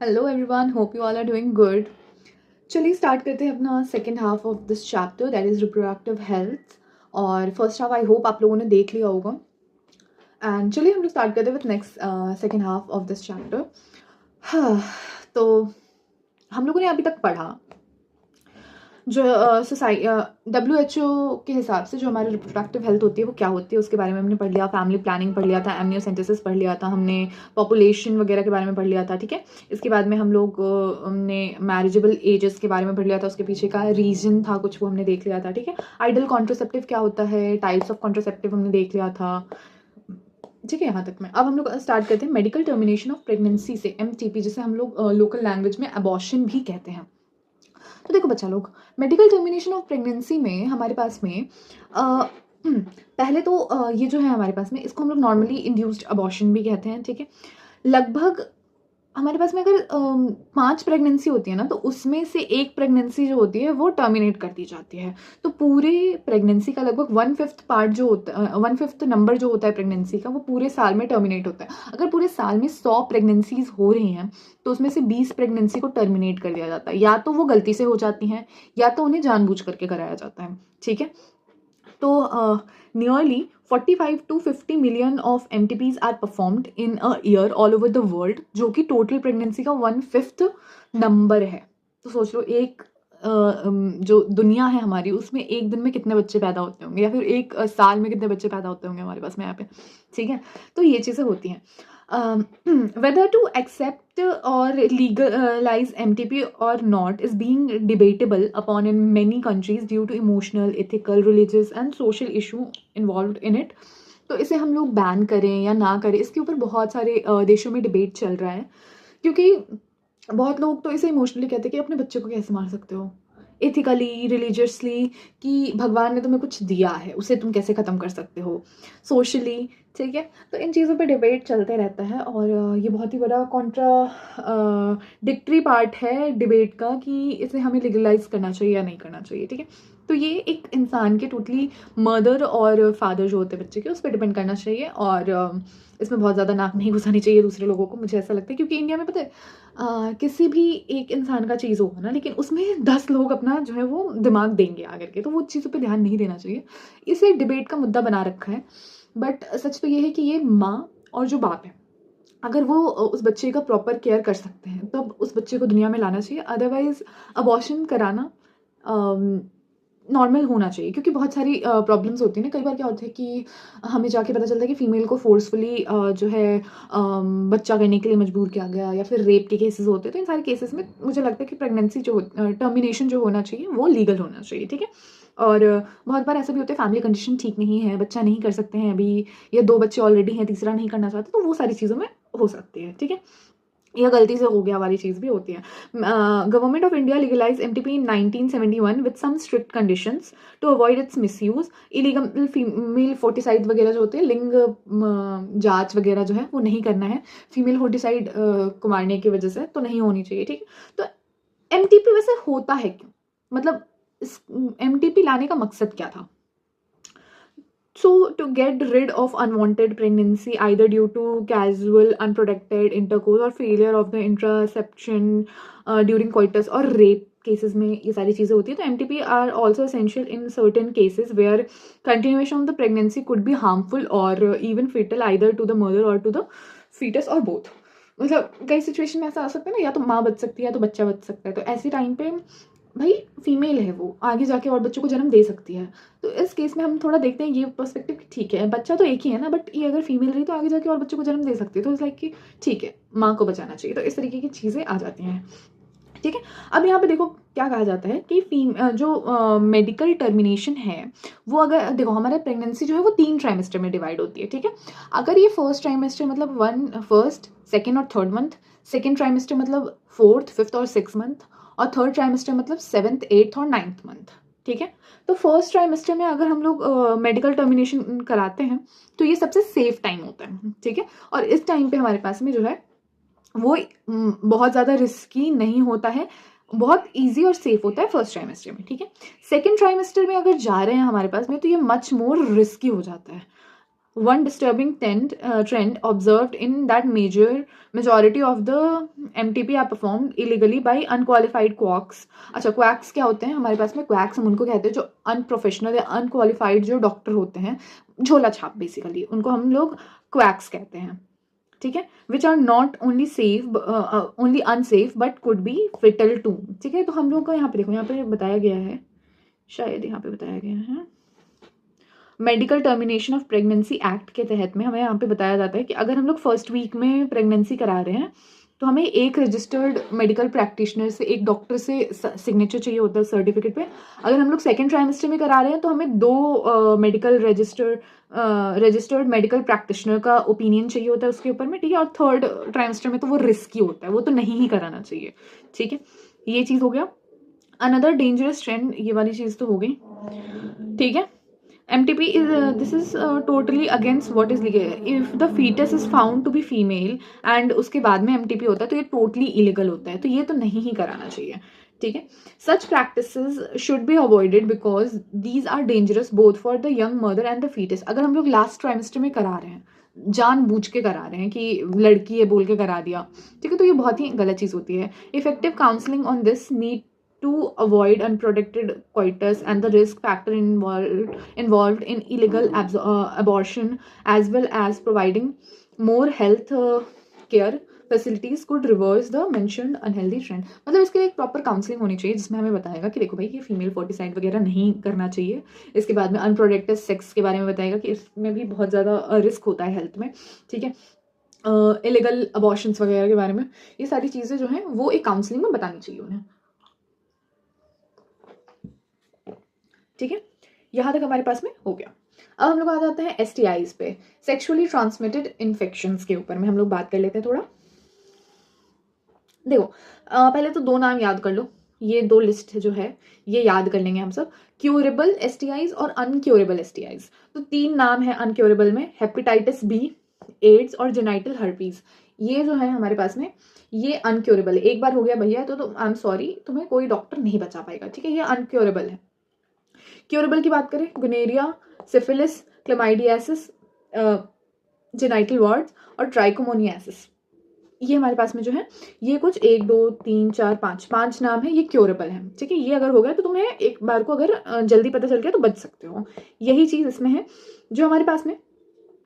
Hello everyone, hope you all are doing good. चलिए start करते हैं अपना second half of this chapter, that is reproductive health. और first half I hope आप लोगों ने देख लिया होगा। एंड चलिए हम लोग स्टार्ट करते हैं with next second half of this chapter. हाँ, तो हम लोगों ने अभी तक पढ़ा जो WHO के हिसाब से जो हमारी रिप्रोडक्टिव हेल्थ होती है वो क्या होती है, उसके बारे में हमने पढ़ लिया। फैमिली प्लानिंग पढ़ लिया था, एमनियोसेंटेसिस पढ़ लिया था हमने, पॉपुलेशन वगैरह के बारे में पढ़ लिया था। ठीक है, इसके बाद में हम लोग हमने मैरिजेबल एजेस के बारे में पढ़ लिया था, उसके पीछे का रीजन था कुछ, वो हमने देख लिया था। ठीक है, आइडल कॉन्ट्रासेप्टिव क्या होता है, टाइप्स ऑफ कॉन्ट्रासेप्टिव हमने देख लिया था। ठीक है, यहाँ तक में। अब हम लोग स्टार्ट करते हैं मेडिकल टर्मिनेशन ऑफ प्रेगनेंसी से, MTP, जिसे हम लोग लोकल लैंग्वेज में अबॉर्शन भी कहते हैं। तो देखो बच्चा लोग, मेडिकल टर्मिनेशन ऑफ प्रेगनेंसी में हमारे पास में पहले तो ये जो है हमारे पास में, इसको हम लोग नॉर्मली इंड्यूस्ड अबॉर्शन भी कहते हैं। ठीक है, लगभग हमारे पास में अगर 5 प्रेगनेंसी होती है ना, तो उसमें से एक प्रेगनेंसी जो होती है वो टर्मिनेट कर दी जाती है। तो पूरे प्रेगनेंसी का लगभग 1/5 पार्ट जो होता है, 1/5 नंबर जो होता है प्रेगनेंसी का, वो पूरे साल में टर्मिनेट होता है। अगर पूरे साल में 100 प्रेगनेंसीज हो रही हैं तो उसमें से 20 प्रेगनेंसी को टर्मिनेट कर दिया जाता है। या तो वो गलती से हो जाती हैं या तो उन्हें जानबूझ करके कराया जाता है। ठीक है, तो nearly 45 to 50 million of MTPs are performed in a year all over the world, जो कि टोटल प्रेगनेंसी का 1/5 नंबर है। तो सोच लो, एक जो दुनिया है हमारी, उसमें एक दिन में कितने बच्चे पैदा होते होंगे, या फिर एक साल में कितने बच्चे पैदा होते होंगे हमारे पास में यहाँ पे। ठीक है, तो ये चीज़ें होती हैं। whether to accept or legalize MTP or not is being debatable upon in many countries due to emotional, ethical, religious and social issue involved in it. तो इसे हम लोग बैन करें या ना करें, इसके ऊपर बहुत सारे देशों में डिबेट चल रहा है। क्योंकि बहुत लोग तो इसे इमोशनली कहते हैं कि अपने बच्चे को कैसे मार सकते हो, एथिकली, रिलीजियसली, कि भगवान ने तुम्हें कुछ दिया है उसे तुम कैसे ख़त्म कर सकते हो, सोशली। ठीक है, तो इन चीज़ों पे डिबेट चलते रहता है। और ये बहुत ही बड़ा डिक्ट्री पार्ट है डिबेट का कि इसे हमें लीगलाइज करना चाहिए या नहीं करना चाहिए। ठीक है, तो ये एक इंसान के टोटली मदर और फादर जो होते हैं बच्चे के, उस पर डिपेंड करना चाहिए। और इसमें बहुत ज़्यादा नाक नहीं घुसानी चाहिए दूसरे लोगों को, मुझे ऐसा लगता है। क्योंकि इंडिया में पता है किसी भी एक इंसान का चीज़ होगा ना, लेकिन उसमें 10 लोग अपना जो है वो दिमाग देंगे आकर के, तो वो चीज़ों पे ध्यान नहीं देना चाहिए। इसे डिबेट का मुद्दा बना रखा है। बट सच तो ये है कि ये माँ और जो बाप है, अगर वो उस बच्चे का प्रॉपर केयर कर सकते हैं तब उस बच्चे को दुनिया में लाना चाहिए। अदरवाइज अबॉर्शन कराना नॉर्मल होना चाहिए। क्योंकि बहुत सारी प्रॉब्लम्स होती हैं ना, कई बार क्या होता है कि हमें जाके पता चलता है कि फ़ीमेल को फोर्सफुली जो है बच्चा करने के लिए मजबूर किया गया, या फिर रेप के केसेस होते हैं। तो इन सारे केसेस में मुझे लगता है कि प्रेगनेंसी जो टर्मिनेशन जो होना चाहिए वो लीगल होना चाहिए। ठीक है, और बहुत बार ऐसा भी होता है फैमिली कंडीशन ठीक नहीं है, बच्चा नहीं कर सकते हैं अभी, या 2 बच्चे ऑलरेडी हैं, तीसरा नहीं करना चाहते, तो वो सारी चीज़ों में हो सकती है। ठीक है, या गलती से हो गया वाली चीज़ भी होती है। Government of India legalise MTP in 1971 with some strict conditions to avoid its misuse. Illegal female foeticide वगैरह जो होते हैं, लिंग जांच वगैरह जो है वो नहीं करना है फीमेल फोर्टिसाइड को मारने की वजह से, तो नहीं होनी चाहिए। ठीक है, तो MTP वैसे होता है क्यों, मतलब इस MTP लाने का मकसद क्या था? So, to get rid of unwanted pregnancy, either due to casual, unprotected intercourse or failure of the interception during coitus or rape cases में ये सारी चीज़ें होती है। तो MTP are also essential in certain cases where continuation of the pregnancy could be harmful or even fatal either to the mother or to the fetus or both। मतलब कई situation में ऐसा आ सकता है ना, या तो माँ बच सकती है या तो बच्चा बच सकता है। तो ऐसे टाइम पे भाई फीमेल है, वो आगे जाके और बच्चों को जन्म दे सकती है। तो इस केस में हम थोड़ा देखते हैं ये पर्सपेक्टिव कि ठीक है, बच्चा तो एक ही है ना, बट ये अगर फीमेल रही तो आगे जाके और बच्चों को जन्म दे सकती है, तो इट्स लाइक कि ठीक है, माँ को बचाना चाहिए। तो इस तरीके की चीज़ें आ जाती हैं। ठीक है, अब यहाँ पे देखो क्या कहा जाता है कि जो मेडिकल टर्मिनेशन है वो, अगर देखो हमारे प्रेगनेंसी जो है वो 3 ट्राइमेस्टर में डिवाइड होती है। ठीक है, अगर ये फर्स्ट ट्राइमेस्टर मतलब फर्स्ट, सेकेंड और थर्ड मंथ, सेकेंड ट्राइमेस्टर मतलब 4th, 5th और 6th मंथ, और थर्ड ट्राइमेस्टर मतलब 7th, 8th और 9th मंथ। ठीक है, तो फर्स्ट ट्राइमेस्टर में अगर हम लोग मेडिकल टर्मिनेशन कराते हैं तो ये सबसे सेफ टाइम होता है। ठीक है, और इस टाइम पे हमारे पास में जो है वो बहुत ज़्यादा रिस्की नहीं होता है, बहुत इजी और सेफ होता है फर्स्ट ट्राइमेस्टर में। ठीक है, सेकेंड ट्राइमेस्टर में अगर जा रहे हैं हमारे पास में, तो ये मच मोर रिस्की हो जाता है। one disturbing trend observed in that majority of the MTP are performed illegally by unqualified quacks. अच्छा, quacks क्या होते हैं हमारे पास में? quacks हम उनको कहते हैं जो अनप्रोफेशनल या अनक्वालिफाइड जो डॉक्टर होते हैं, झोला छाप बेसिकली, उनको हम लोग quacks कहते हैं, ठीक है, which are not only safe only unsafe but could be fatal too, ठीक है। तो हम लोग का यहाँ पे देखो, यहाँ पे बताया गया है, शायद यहाँ पे बताया गया है, medical termination of pregnancy act के तहत में हमें यहाँ पे बताया जाता है कि अगर हम लोग फर्स्ट वीक में प्रेगनेंसी करा रहे हैं तो हमें एक रजिस्टर्ड मेडिकल प्रैक्टिशनर से, एक डॉक्टर से सिग्नेचर चाहिए होता है सर्टिफिकेट पे। अगर हम लोग सेकेंड ट्राइमेस्टर में करा रहे हैं तो हमें 2 मेडिकल रजिस्टर्ड मेडिकल प्रैक्टिशनर का ओपिनियन चाहिए होता है उसके ऊपर में, ठीक है। और थर्ड ट्राइमेस्टर में तो वो रिस्की होता है, वो तो नहीं ही कराना चाहिए, ठीक है। ये चीज़ हो गया। अनदर डेंजरस ट्रेंड, ये वाली चीज़ तो हो गई, ठीक है। MTP is this is totally against what is legal. If the fetus is found to be female and उसके बाद में MTP होता है तो ये totally illegal होता है, तो ये तो नहीं ही कराना चाहिए, ठीक है। Such practices should be avoided because these are dangerous both for the young mother and the fetus. अगर हम लोग लास्ट ट्राइमेस्टर में करा रहे हैं, जानबूझ के करा रहे हैं कि लड़की है बोल के करा दिया, ठीक है, तो ये बहुत ही गलत चीज़ होती है। Effective counselling on this need to avoid unprotected coitus and the risk factor involved in illegal abortion, as well as providing more health care facilities could reverse the mentioned unhealthy trend. मतलब इसके लिए एक proper counselling होनी चाहिए जिसमें हमें बताएगा कि देखो भाई ये फीमेल फोर्टिसाइड वगैरह नहीं करना चाहिए। इसके बाद में अनप्रोटेक्टेड सेक्स के बारे में बताएगा कि इसमें भी बहुत ज़्यादा रिस्क होता है हेल्थ में, ठीक है। इलीगल अबॉर्शंस वगैरह के बारे में, ये सारी चीज़ें जो हैं वो एक काउंसलिंग में बतानी चाहिए उन्हें, ठीक है। यहाँ तक हमारे पास में हो गया। अब हम लोग आ जाते हैं STIs पे, सेक्सुअली ट्रांसमिटेड इन्फेक्शंस के ऊपर में हम लोग बात कर लेते हैं थोड़ा। देखो पहले तो 2 नाम याद कर लो, ये 2 लिस्ट जो है ये याद कर लेंगे हम सब, क्यूरेबल STIs और अनक्यूरेबल STIs। तो 3 नाम है अनक्यूरेबल में, हेपेटाइटिस B, एड्स और जेनाइटल हर्पीज। ये जो है हमारे पास में ये अनक्यूरेबल है। एक बार हो गया भैया तो आई एम सॉरी, तुम्हें कोई डॉक्टर नहीं बचा पाएगा, ठीक है, ये अनक्यूरेबल है। क्यूरेबल की बात करें, gonorrhoea, syphilis, chlamydiasis, genital warts और ट्राइकोमोनियासिस, ये हमारे पास में जो है ये कुछ 1 2 3 4 5 नाम है, ये क्यूरेबल है, ठीक है। ये अगर हो गया तो तुम्हें एक बार को अगर जल्दी पता चल गया तो बच सकते हो। यही चीज़ इसमें है। जो हमारे पास में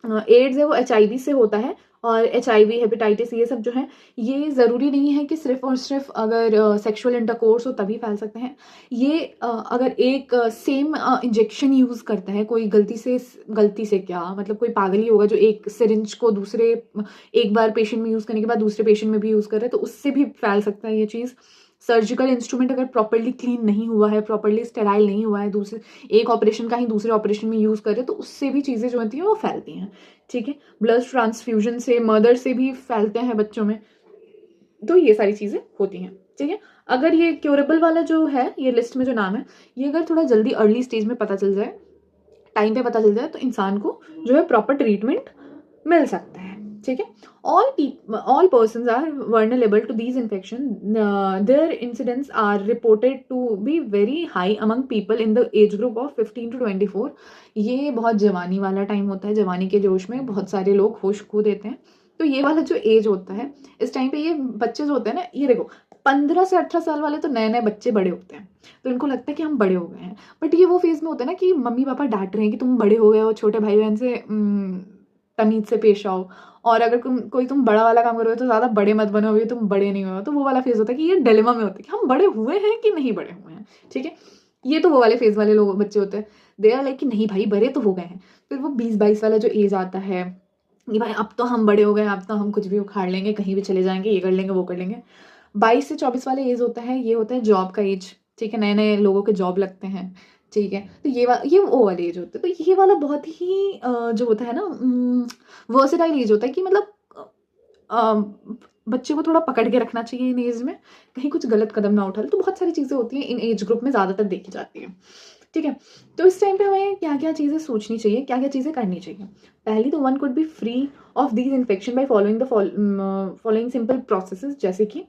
एड्स है वो HIV से होता है, और HIV, हेपेटाइटिस, ये सब जो है ये ज़रूरी नहीं है कि सिर्फ और सिर्फ अगर सेक्सुअल इंटरकोर्स हो तभी फैल सकते हैं। ये अगर एक सेम इंजेक्शन यूज़ करता है कोई, गलती से क्या मतलब कोई पागल ही होगा जो एक सिरिंज को एक बार पेशेंट में यूज़ करने के बाद दूसरे पेशेंट में भी यूज़ कर रहा है, तो उससे भी फैल सकता है ये चीज़। सर्जिकल इंस्ट्रूमेंट अगर प्रॉपरली क्लीन नहीं हुआ है, प्रॉपरली स्टेराइल नहीं हुआ है, एक ऑपरेशन का ही दूसरे ऑपरेशन में यूज़ कर रहे हैं, तो उससे भी चीज़ें जो होती हैं वो फैलती हैं, ठीक है। ब्लड ट्रांसफ्यूजन से, मदर से भी फैलते हैं बच्चों में, तो ये सारी चीज़ें होती हैं, ठीक है। अगर ये क्यूरेबल वाला जो है, ये लिस्ट में जो नाम है, ये अगर थोड़ा जल्दी अर्ली स्टेज में पता चल जाए, टाइम पे पता चल जाए, तो इंसान को जो है प्रॉपर ट्रीटमेंट मिल सकता है, ठीक है। all persons are vulnerable to these infections. Their incidence are reported to be very high among people in the age group of 15 to 24. ये बहुत जवानी वाला टाइम होता है, जवानी के जोश में बहुत सारे लोग होश खो देते हैं। तो ये वाला जो एज होता है, इस टाइम पे ये बच्चे जो होते हैं ना, ये देखो 15 से 18 साल वाले तो नए नए बच्चे बड़े होते हैं, तो इनको लगता है कि हम बड़े हो गए हैं। बट ये वो फेज में होता है ना कि मम्मी पापा डांट रहे हैं कि तुम बड़े हो गए हो, छोटे भाई बहन से तमीज से पेश आओ, और अगर तुम बड़ा वाला काम करोगे तो ज़्यादा बड़े मत बनो, अभी तुम बड़े नहीं हो। तो वो वाला फेज होता है कि ये डिलेमा में होता है कि हम बड़े हुए हैं कि नहीं बड़े हुए हैं, ठीक है। ये तो वो वाले फेज वाले लोग बच्चे होते हैं, दे आर लाइक कि नहीं भाई बड़े तो हो गए हैं। फिर वो 20-22 वाला जो एज आता है कि भाई अब तो हम बड़े हो गए, अब तो हम कुछ भी उखाड़ लेंगे, कहीं भी चले जाएंगे, ये कर लेंगे वो कर लेंगे। 22 से 24 वाले एज होता है, ये होता है जॉब का एज, ठीक है, नए नए लोगों के जॉब लगते हैं, ठीक है। तो ये वो वाले एज होते हैं। तो ये वाला बहुत ही जो होता है ना वर्सेटाइल एज होता है कि मतलब बच्चे को थोड़ा पकड़ के रखना चाहिए इन एज में, कहीं कुछ गलत कदम ना उठा ले। तो बहुत सारी चीज़ें होती हैं इन एज ग्रुप में, ज़्यादातर देखी जाती है, ठीक है। तो इस टाइम पे हमें क्या क्या चीज़ें सोचनी चाहिए, क्या क्या चीज़ें करनी चाहिए। पहली तो 1 could be free of these infection by following the following simple processes, जैसे कि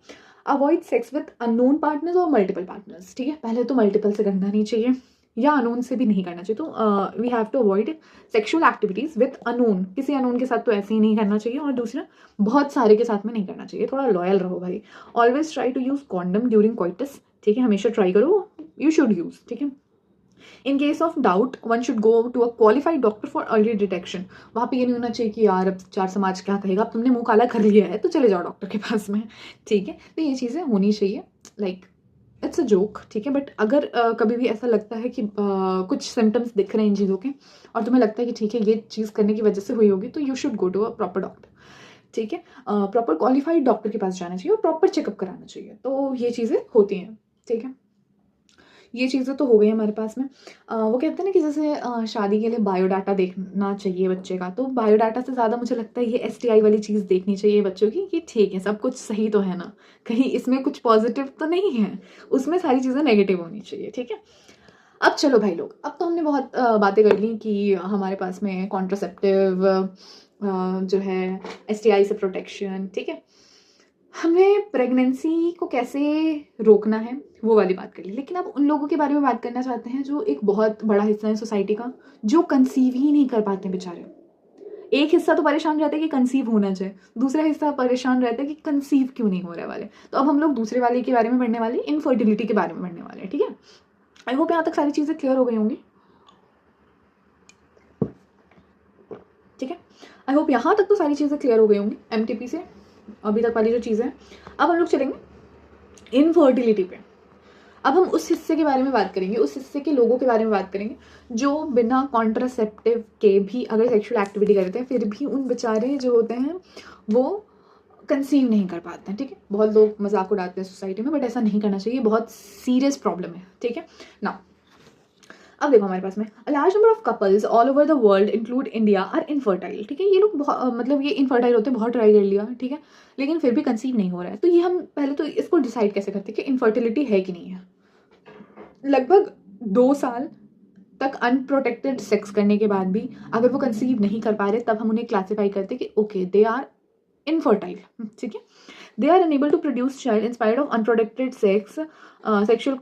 avoid sex with unknown partners और मल्टीपल पार्टनर्स, ठीक है। पहले तो मल्टीपल से करना नहीं चाहिए, या अनोन से भी नहीं करना चाहिए। तो we have to avoid sexual activities with unknown. किसी अनोन के साथ तो ऐसे ही नहीं करना चाहिए, और दूसरा बहुत सारे के साथ में नहीं करना चाहिए। थोड़ा लॉयल रहो भाई। Always try to use condom during coitus, ठीक है, हमेशा ट्राई करो, यू शुड यूज़, ठीक है। In case of doubt one should go to a qualified doctor for early detection. वहाँ पे ये नहीं होना चाहिए कि यार अब चार समाज क्या कहेगा, अब तुमने मुंह काला कर लिया है तो चले जाओ डॉक्टर के पास में, ठीक है। तो ये चीज़ें होनी चाहिए, लाइक इट्स अ जोक, ठीक है। बट अगर कभी भी ऐसा लगता है कि कुछ सिम्टम्स दिख रहे हैं इन चीज़ों के, और तुम्हें लगता है कि ठीक है ये चीज़ करने की वजह से हुई होगी, तो you should go to a proper doctor, ठीक है। प्रॉपर क्वालिफाइड डॉक्टर के पास जाना चाहिए और प्रॉपर चेकअप कराना चाहिए। तो ये चीज़ें होती हैं, ठीक है। ये चीज़ें तो हो गई हमारे पास में। वो कहते हैं ना कि जैसे शादी के लिए बायोडाटा देखना चाहिए बच्चे का, तो बायोडाटा से ज़्यादा मुझे लगता है ये STI वाली चीज़ देखनी चाहिए बच्चों की, कि ठीक है सब कुछ सही तो है ना, कहीं इसमें कुछ पॉजिटिव तो नहीं है, उसमें सारी चीज़ें नेगेटिव होनी चाहिए, ठीक है। अब चलो भाई लोग, अब तो हमने बहुत बातें कर ली कि हमारे पास में कॉन्ट्रासेप्टिव जो है, STI से प्रोटेक्शन, ठीक है, हमें प्रेगनेंसी को कैसे रोकना है वो वाली बात कर ली। लेकिन अब उन लोगों के बारे में बात करना चाहते हैं जो एक बहुत बड़ा हिस्सा है सोसाइटी का, जो कंसीव ही नहीं कर पाते बेचारे। एक हिस्सा तो परेशान रहता है कि कंसीव होना चाहिए, दूसरा हिस्सा परेशान रहता है कि कंसीव क्यों नहीं हो रहा वाले। तो अब हम लोग दूसरे वाले के बारे में पढ़ने वाले, इनफर्टिलिटी के बारे में पढ़ने वाले हैं, ठीक है। आई होप यहाँ तक सारी चीज़ें क्लियर हो गई होंगी, ठीक है। आई होप यहाँ तक तो सारी चीज़ें क्लियर हो गई होंगी MTP से अभी तक वाली जो चीज़ें हैं। अब हम लोग चलेंगे इनफर्टिलिटी पे। अब हम उस हिस्से के बारे में बात करेंगे, उस हिस्से के लोगों के बारे में बात करेंगे जो बिना कॉन्ट्रासेप्टिव के भी अगर सेक्सुअल एक्टिविटी करते हैं, फिर भी उन बेचारे जो होते हैं वो कंसीव नहीं कर पाते हैं, ठीक है। बहुत लोग मजाक उड़ाते हैं सोसाइटी में, बट ऐसा नहीं करना चाहिए, बहुत सीरियस प्रॉब्लम है, ठीक है ना। अब देखो हमारे पास में large number of couples all over the world include India are infertile, ठीक है। ये लोग मतलब ये इनफर्टाइल होते हैं, बहुत ट्राई कर लिया, ठीक है, लेकिन फिर भी कंसीव नहीं हो रहा है। तो ये हम पहले तो इसको डिसाइड कैसे करते हैं कि इनफर्टिलिटी है कि नहीं है। लगभग 2 साल तक अनप्रोटेक्टेड सेक्स करने के बाद भी अगर वो कंसीव नहीं कर पा रहे, तब हम उन्हें क्लासीफाई करते हैं कि ओके दे आर इनफर्टाइल, ठीक है। They are unable to produce child in spite of unprotected sex, sexual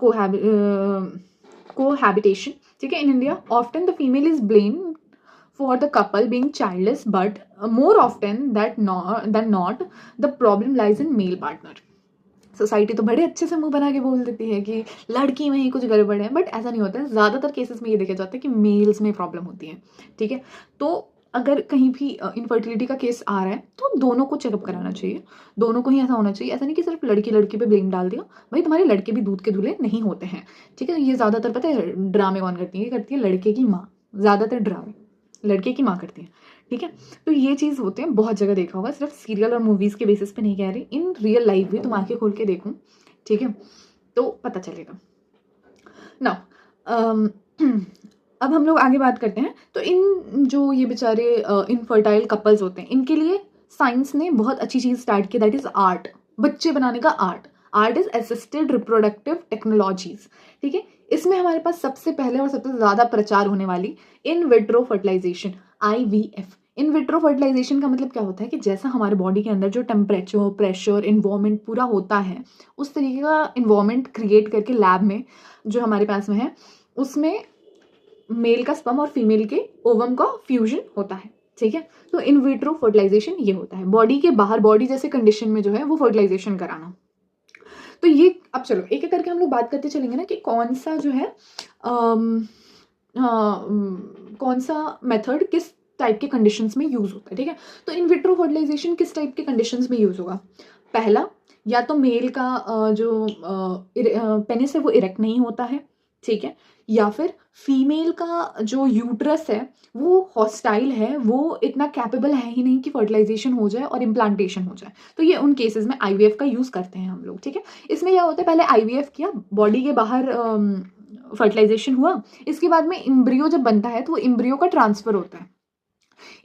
cohabitation, ठीक है। In India, often the female is blamed for the couple being childless, but more often than not, the problem lies in male partner. Society तो बड़े अच्छे से मुंह बना के बोल देती है कि लड़की में ही कुछ गड़बड़ है, बट ऐसा नहीं होता है। ज़्यादातर केसेस में ये देखा जाता है कि मेल्स में प्रॉब्लम होती है, ठीक है। तो अगर कहीं भी इनफर्टिलिटी का केस आ रहा है तो दोनों को चेकअप कराना चाहिए, दोनों को ही ऐसा होना चाहिए। ऐसा नहीं कि सिर्फ लड़की लड़की पे ब्लेम डाल दिया, भाई तुम्हारे लड़के भी दूध के दूल्हे नहीं होते हैं, ठीक है। ये ज़्यादातर पता है ड्रामे कौन करती है, ये करती है लड़के की माँ, ज़्यादातर ड्रामे लड़के की माँ करती है, ठीक है। तो ये चीज़ होते हैं, बहुत जगह देखा होगा, सिर्फ सीरियल और मूवीज़ के बेसिस पे नहीं कह रही, इन रियल लाइफ भी तुम आंखें खोल के देखो, ठीक है, तो पता चलेगा ना। अब हम लोग आगे बात करते हैं। तो इन जो ये बेचारे इनफर्टाइल कपल्स होते हैं, इनके लिए साइंस ने बहुत अच्छी चीज़ स्टार्ट की, दैट इज़ आर्ट, बच्चे बनाने का art. Art is assisted reproductive technologies, ठीक है। इसमें हमारे पास सबसे पहले और सबसे ज़्यादा प्रचार होने वाली in vitro fertilisation, IVF। In vitro fertilisation का मतलब क्या होता है कि जैसा हमारे बॉडी के अंदर जो टेम्परेचर, प्रेशर, इन्वायरमेंट पूरा होता है, उस तरीके का इन्वायरमेंट क्रिएट करके लैब में जो हमारे पास में है, उसमें मेल का स्पर्म और फीमेल के ओवम का फ्यूजन होता है, ठीक है। तो इन विट्रो फर्टिलाइजेशन ये होता है, बॉडी के बाहर, बॉडी जैसे कंडीशन में जो है वो फर्टिलाइजेशन कराना। तो ये अब चलो एक एक करके हम लोग बात करते चलेंगे ना कि कौन सा जो है कौन सा मेथड किस टाइप के कंडीशंस में यूज होता है, ठीक है। तो इन विट्रो फर्टिलाइजेशन किस टाइप के कंडीशंस में यूज होगा? पहला, या तो मेल का जो पेनिस है वो इरेक्ट नहीं होता है, ठीक है, या फिर फीमेल का जो यूट्रस है वो हॉस्टाइल है, वो इतना कैपेबल है ही नहीं कि फर्टिलाइजेशन हो जाए और इम्प्लांटेशन हो जाए। तो ये उन केसेस में IVF का यूज़ करते हैं हम लोग, ठीक है। इसमें क्या होता है, पहले IVF किया, बॉडी के बाहर फर्टिलाइजेशन हुआ, इसके बाद में इम्ब्रियो जब बनता है तो वो इम्ब्रियो का ट्रांसफर होता है।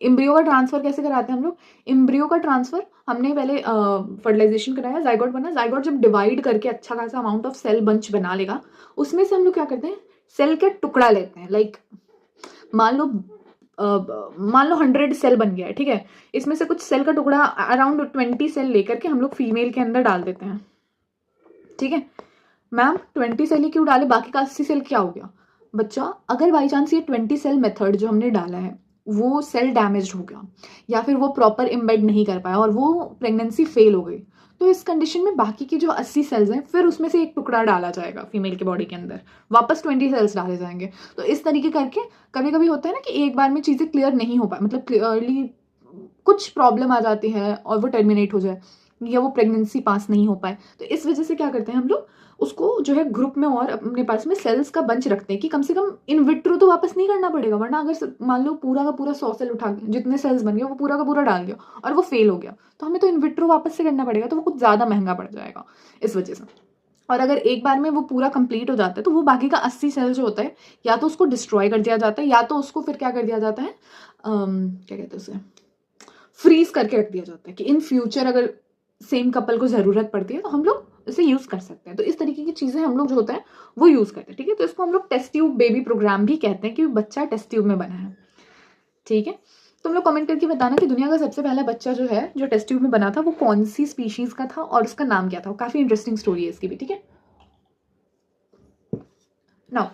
इम्ब्रियो का ट्रांसफर कैसे कराते हैं हम लोग? इम्ब्रियो का ट्रांसफर हमने पहले फर्टिलाइजेशन कराया, जाइगोट बना, जाइगोट जब डिवाइड करके अच्छा खासा अमाउंट ऑफ सेल बंच बना लेगा, उसमें से हम लोग क्या करते हैं, सेल के टुकड़ा लेते हैं। लाइक मान लो 100 सेल बन गया है, ठीक है, इसमें से कुछ सेल का टुकड़ा अराउंड 20 सेल लेकर के हम लोग फीमेल के अंदर डाल देते हैं, ठीक है। मैम 20 सेल ही क्यों डाले, बाकी का 80 सेल क्या हो गया? बच्चा अगर बाई चांस ये 20 सेल मेथड जो हमने डाला है वो सेल डैमेज हो गया या फिर वो प्रॉपर इम्बेड नहीं कर पाया और वो प्रेगनेंसी फेल हो गई, तो इस कंडीशन में बाकी की जो 80 सेल्स हैं फिर उसमें से एक टुकड़ा डाला जाएगा फीमेल के बॉडी के अंदर, वापस 20 सेल्स डाले जाएंगे। तो इस तरीके करके कभी कभी होता है ना कि एक बार में चीज़ें क्लियर नहीं हो पाए, मतलब क्लियरली कुछ प्रॉब्लम आ जाती है और वो टर्मिनेट हो जाए या वो प्रेगनेंसी पास नहीं हो पाए, तो इस वजह से क्या करते हैं हम लोग उसको जो है ग्रुप में और अपने पास में सेल्स का बंच रखते हैं कि कम से कम इन विट्रो तो वापस नहीं करना पड़ेगा, वरना अगर मान लो पूरा का पूरा 100 सेल उठा के जितने सेल्स बन गए वो पूरा का पूरा डाल दिया और वो फेल हो गया, तो हमें तो इन विट्रो वापस से करना पड़ेगा, तो वो कुछ ज़्यादा महंगा पड़ जाएगा इस वजह से। और अगर एक बार में वो पूरा कंप्लीट हो जाता है तो वो बाकी का 80 सेल जो होता है या तो उसको डिस्ट्रॉय कर दिया जाता है या तो उसको फिर क्या कर दिया जाता है, क्या कहते हैं उसे, फ्रीज करके रख दिया जाता है कि इन फ्यूचर अगर सेम कपल को ज़रूरत पड़ती है तो हम लोग इसे यूज़ कर सकते हैं। तो इस तरीके की चीज़ें हम लोग जो होता है वो यूज़ करते हैं, ठीक है। तो इसको हम लोग टेस्ट ट्यूब बेबी प्रोग्राम भी कहते हैं कि बच्चा टेस्ट ट्यूब में बना है, ठीक है। तुम लोग कमेंट करके बताना कि दुनिया का सबसे पहला बच्चा जो है जो टेस्ट ट्यूब में बना था वो कौन सी स्पीशीज़ का था और उसका नाम क्या था। काफ़ी इंटरेस्टिंग स्टोरी है इसकी भी, ठीक है। नाउ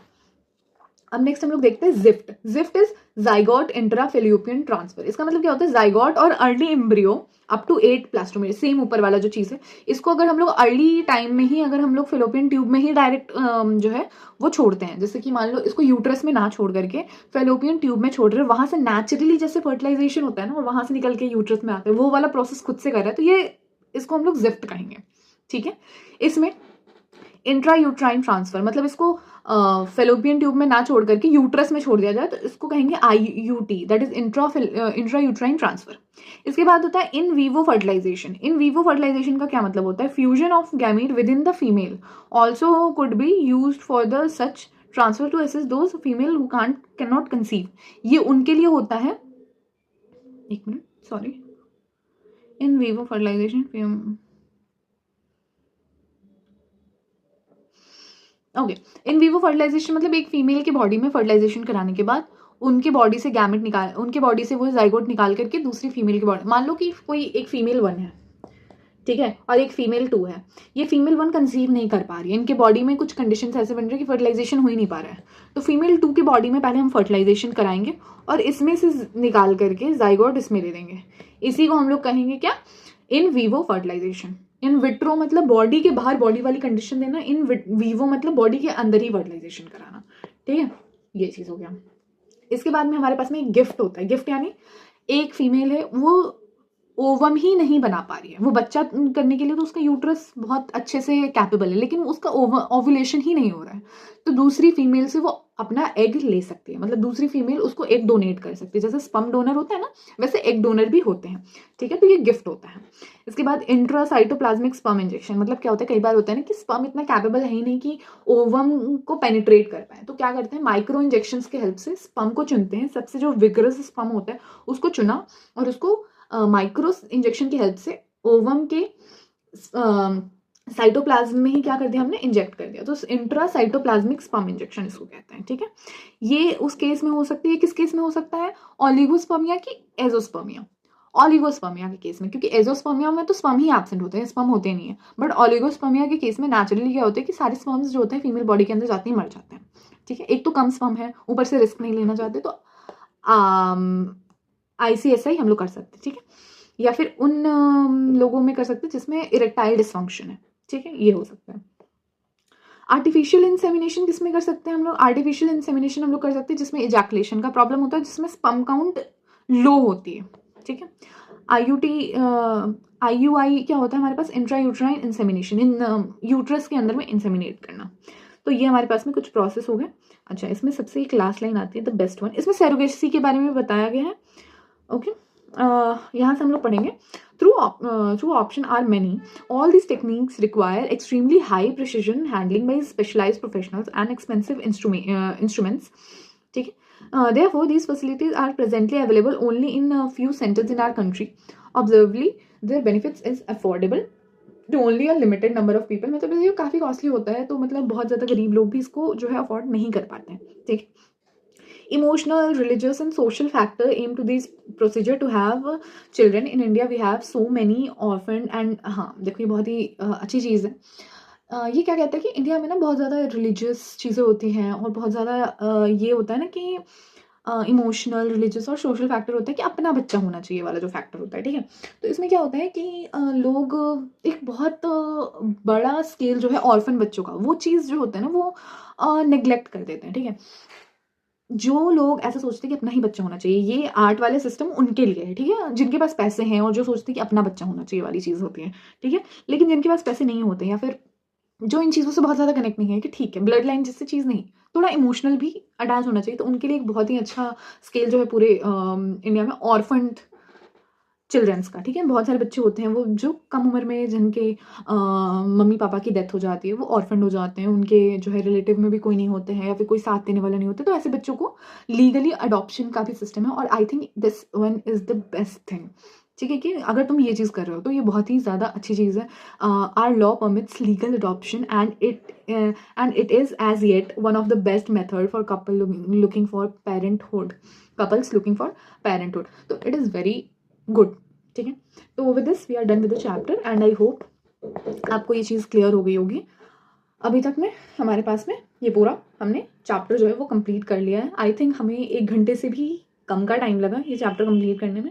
अब नेक्स्ट हम लोग देखते हैं GIFT. GIFT is zygote intra fallopian transfer. इसका मतलब क्या होता है, जाइगोट और early embryo up to 8 blastomere, same ऊपर वाला जो चीज़ है, इसको अगर हम लोग अर्ली टाइम में ही अगर हम लोग फेलोपियन ट्यूब में ही डायरेक्ट जो है वो छोड़ते हैं, जैसे कि मान लो इसको यूट्रस में ना छोड़ करके फेलोपियन ट्यूब में छोड़ रहे हैं, वहां से नेचुरली जैसे फर्टिलाइजेशन होता है ना और वहां से निकल के यूट्रस में आता है, वो वाला प्रोसेस खुद से कर रहा है, तो ये इसको हम लोग जिफ्ट कहेंगे, ठीक है। इसमें इंट्रा यूट्राइन ट्रांसफर, मतलब इसको फेलोपियन ट्यूब में ना छोड़ करके यूट्रस में छोड़ दिया जाए तो इसको कहेंगे IUT, that is intra uterine transfer. इसके बाद होता है in vivo fertilisation. In vivo fertilisation का क्या मतलब होता है, fusion of gamete within the female also could be used for the such transfer to assist those female who can not conceive. ये उनके लिए होता है, एक minute sorry, in vivo fertilisation okay. In vivo fertilisation मतलब एक female की body में फर्टिलाइजेशन कराने के बाद उनके बॉडी से गैमेट निकाल, उनके बॉडी से वो जाइगोट निकाल करके दूसरी फीमेल की बॉडी, मान लो कि कोई एक फीमेल 1 है, ठीक है, और एक फीमेल 2 है, ये फीमेल 1 कंसीव नहीं कर पा रही है, इनके बॉडी में कुछ कंडीशंस ऐसे बन रहे हैं कि फर्टिलाइजेशन हो ही नहीं पा रहा है, तो फीमेल 2 की बॉडी में पहले हम फर्टिलाइजेशन कराएंगे और इसमें से निकाल करके जाइगोट इसमें दे देंगे, इसी को हम लोग कहेंगे क्या, in vivo fertilisation. In vitro मतलब बॉडी के बाहर बॉडी वाली कंडीशन देना, इन वीवो मतलब बॉडी के अंदर ही फर्टिलाइजेशन कराना, ठीक है, ये चीज़ हो गया। इसके बाद में हमारे पास में एक गिफ्ट होता है। गिफ्ट यानी एक फीमेल है वो ओवम ही नहीं बना पा रही है, वो बच्चा करने के लिए तो उसका यूट्रस बहुत अच्छे से कैपेबल है लेकिन उसका ओवुलेशन ही नहीं हो रहा है, तो दूसरी फीमेल से वो अपना एग ले सकती है, मतलब दूसरी फीमेल उसको एग डोनेट कर सकती है, जैसे स्पर्म डोनर होता है ना वैसे एग डोनर भी होते हैं, ठीक है, तो ये गिफ्ट होता है। इसके बाद इंट्रासाइटोप्लाज्मिक स्पर्म इंजेक्शन, मतलब क्या होता है, कई बार होता है ना कि स्पर्म इतना कैपेबल है ही नहीं कि ओवम को पेनिट्रेट कर पाए, तो क्या करते हैं, माइक्रो इंजेक्शंस के हेल्प से स्पर्म को चुनते हैं, सबसे जो विगरस स्पर्म होता है उसको चुना और उसको माइक्रो इंजेक्शन की हेल्प से ओवम के साइटोप्लाज्म में ही क्या कर दिया हमने, इंजेक्ट कर दिया, तो इंट्रासाइटोप्लाज्मिक स्पर्म इंजेक्शन इसको कहते हैं, ठीक है। ये उस केस में हो सकती है, किस केस में हो सकता है, ओलिगोस्पर्मिया की एजोस्पर्मिया, ओलिगोस्पर्मिया के केस में, क्योंकि एजोस्पर्मिया में तो स्पर्म ही एब्सेंट होते हैं, स्पर्म होते नहीं है, बट ओलिगोस्पर्मिया के केस में नेचुरली क्या होता है कि सारे स्पर्म्स जो होते हैं फीमेल बॉडी के अंदर जाते ही मर जाते हैं, ठीक है। एक तो कम स्पर्म है, ऊपर से रिस्क नहीं लेना चाहते, तो ICSI हम लोग कर सकते हैं, ठीक है, या फिर उन लोगों में कर सकते हैं जिसमें इरेक्टाइल डिसफंक्शन है, ठीक है, ये हो सकता है। आर्टिफिशियल इंसेमिनेशन किसमें कर सकते हैं हम लोग, आर्टिफिशियल इंसेमिनेशन हम लोग कर सकते हैं जिसमें इजैकुलेशन का प्रॉब्लम होता है, जिसमें स्पर्म काउंट लो होती है, ठीक है। IUI क्या होता है हमारे पास, intra uterine insemination, in uterus के अंदर में इंसेमिनेट करना, तो ये हमारे पास में कुछ प्रोसेस हो गए। अच्छा, इसमें सबसे एक लास्ट लाइन आती है द बेस्ट वन, इसमें सेरोगेसी के बारे में बताया गया है, ओके। यहाँ से हम लोग पढ़ेंगे, through option are many, all these techniques require extremely high precision handling by specialised professionals and expensive instruments, ठीक है। Therefore, these facilities are presently available only in a few centers in our country. Observably, their benefits is affordable to only a limited number of people. मतलब ये काफ़ी costly होता है, तो मतलब बहुत ज़्यादा गरीब लोग भी इसको जो है अफोर्ड नहीं कर पाते हैं, ठीक है। Emotional, religious and social factor aim to this procedure to have children. In India we have so many orphan and हाँ देखो ये बहुत ही अच्छी चीज़ है, ये क्या कहता है कि इंडिया में ना बहुत ज़्यादा रिलीजियस चीज़ें होती हैं और बहुत ज़्यादा ये होता है ना कि इमोशनल, रिलीजियस और सोशल फैक्टर होता है कि अपना बच्चा होना चाहिए वाला जो फैक्टर होता है, ठीक है? तो इसमें क्या होता है कि लोग एक बहुत बड़ा स्केल जो है ऑर्फन बच्चों का, वो चीज़ जो होता है ना वो नेग्लेक्ट कर देते हैं, ठीक है? जो लोग ऐसा सोचते हैं कि अपना ही बच्चा होना चाहिए, ये आर्ट वाले सिस्टम उनके लिए है, ठीक है? जिनके पास पैसे हैं और जो सोचते हैं कि अपना बच्चा होना चाहिए वाली चीज़ होती है, ठीक है? लेकिन जिनके पास पैसे नहीं होते या फिर जो इन चीज़ों से बहुत ज़्यादा कनेक्ट नहीं है कि ठीक है, ब्लड लाइन जैसी चीज़ नहीं, थोड़ा इमोशनल भी अटैच होना चाहिए, तो उनके लिए एक बहुत ही अच्छा स्केल जो है पूरे इंडिया में ऑर्फन्ड चिल्ड्रंस का, ठीक है? बहुत सारे बच्चे होते हैं वो जो कम उम्र में जिनके मम्मी पापा की डेथ हो जाती है, वो ऑर्फन्ड हो जाते हैं, उनके जो है रिलेटिव में भी कोई नहीं होते हैं या फिर कोई साथ देने वाला नहीं होता, तो ऐसे बच्चों को लीगली अडॉप्शन का भी सिस्टम है और I think this one is the best thing, ठीक है? कि अगर तुम ये चीज़ कर रहे हो तो ये बहुत ही ज़्यादा अच्छी चीज़ है। Our law permits legal adoption and it is as yet one of the best method for looking for parenthood, couples looking for parenthood, तो इट इज़ वेरी गुड, ठीक है? तो with this we are done with the chapter and I hope आपको ये चीज़ clear हो गई होगी। अभी तक में हमारे पास में ये पूरा हमने चैप्टर जो है वो कंप्लीट कर लिया है। आई थिंक हमें 1 घंटे से भी कम का टाइम लगा ये चैप्टर कंप्लीट करने में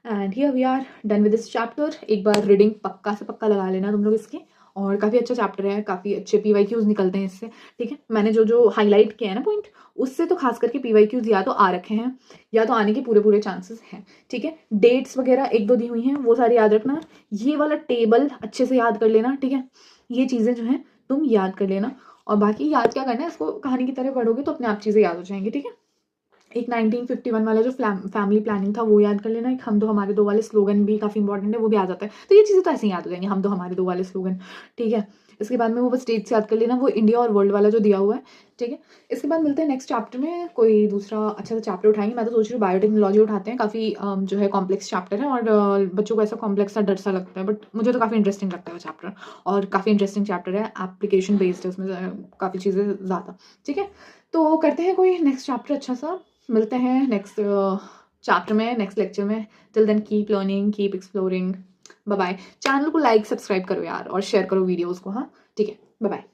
and here we are done with this chapter. एक बार रीडिंग पक्का से पक्का लगा लेना तुम लोग इसके, और काफ़ी अच्छा चैप्टर है, काफ़ी अच्छे PYQs निकलते हैं इससे, ठीक है? मैंने जो जो हाईलाइट किया है ना पॉइंट, उससे तो खास करके PYQs या तो आ रखे हैं या तो आने के पूरे पूरे चांसेस हैं, ठीक है? डेट्स वगैरह 1-2 दी हुई हैं, वो सारी याद रखना। ये वाला टेबल अच्छे से याद कर लेना, ठीक है? ये चीज़ें जो हैं तुम याद कर लेना, और बाकी याद क्या करना है, इसको कहानी की तरह पढ़ोगे तो अपने आप चीज़ें याद हो जाएंगी, ठीक है? एक 1951 वाला जो फैमिली प्लानिंग था वो याद कर लेना। एक हम दो हमारे दो वाले स्लोगन भी काफ़ी इंपॉर्टेंट है, वो भी आ जाता है, तो ये चीज़ें तो ऐसे ही याद हो जाएंगी, हम दो हमारे दो वाले स्लोगन, ठीक है? इसके बाद में वो बस डेट्स याद कर लेना, वो इंडिया और वर्ल्ड वाला जो दिया हुआ है, ठीक है? इसके बाद मिलते हैं नेक्स्ट चैप्टर में, कोई दूसरा अच्छा सा चैप्टर उठाएंगे। मैं तो सोच रही हूँ बायोटेक्नोलॉजी उठाते हैं, काफ़ी जो है कॉम्प्लेक्स चैप्टर है और बच्चों को ऐसा कॉम्प्लेक्स सा डर सा लगता है, बट मुझे तो काफ़ी इंटरेस्टिंग लगता है वो चैप्टर, और काफ़ी इंटरेस्टिंग चैप्टर है, एप्लीकेशन बेस्ड है उसमें काफ़ी चीज़ें ज़्यादा, ठीक है? तो करते हैं कोई नेक्स्ट चैप्टर अच्छा सा, मिलते हैं नेक्स्ट चैप्टर में, नेक्स्ट लेक्चर में। Till then keep learning, keep exploring, bye bye. Channel को लाइक सब्सक्राइब करो यार और शेयर करो वीडियोस को, हाँ ठीक है, बाय बाय।